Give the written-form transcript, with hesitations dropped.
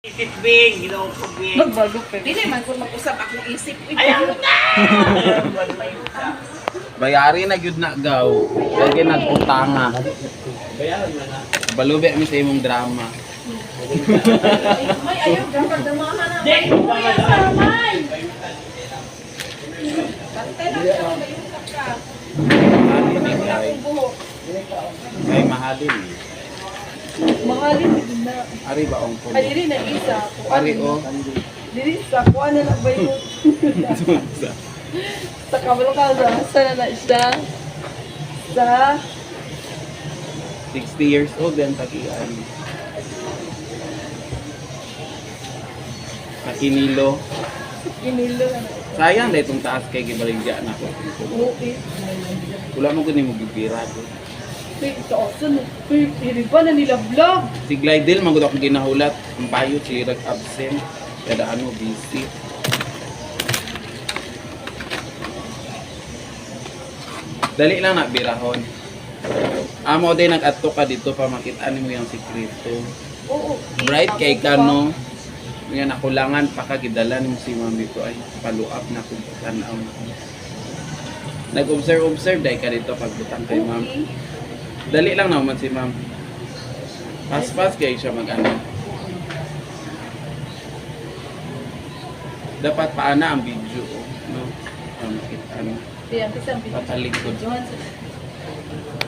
Isip Bing, ginawa ko Bing. Magbago pa. Dili man ko mag-usap akong isip. Ayaw na! Bayari na gyud na gaw. Lagi nagutanga. Bayaran mo na. Balube mi sa imong drama. May ayaw dapat damahan na. Dek! Samay! Bantay lang siya, mayusap ka. Mahalin ni Wala kay. akong buhok. Kay mahalin ni. Mahalin din na. Ari ba ang puno? Ay, dili na isa. Ari o. Dili sa kuha na lang ba yun? Sa kabalakaza. Sana na siya. Sa 60 years old yan tagian. Kakinilo. inilo na na. Sayang dahil itong taas kay gibaligya na ko. Okay. Wala mo kunin mo gibira ko. Wait, taasan. Wait, iriba na nila vlog. Si Glidel, magod akong ginahulat. Ang payo, sirag absent. Kada ano, busy. Dali lang na, birahon. Amo din, nag-ato ka dito pa makita mo yung sikreto. Oo. Bright kay ka, no? Nga nakulangan pa ka, gidalan mo si mami ko ay paluap na kung tanaw na ko. Nag-observe dahil ka dito pagbutang kay ma'am. Dali lang naman si ma'am. Fast kayo siya mag-ano. Dapat paana ang video, no? Makita, ano? Kaya, kasi ang Patalikod. Johansson.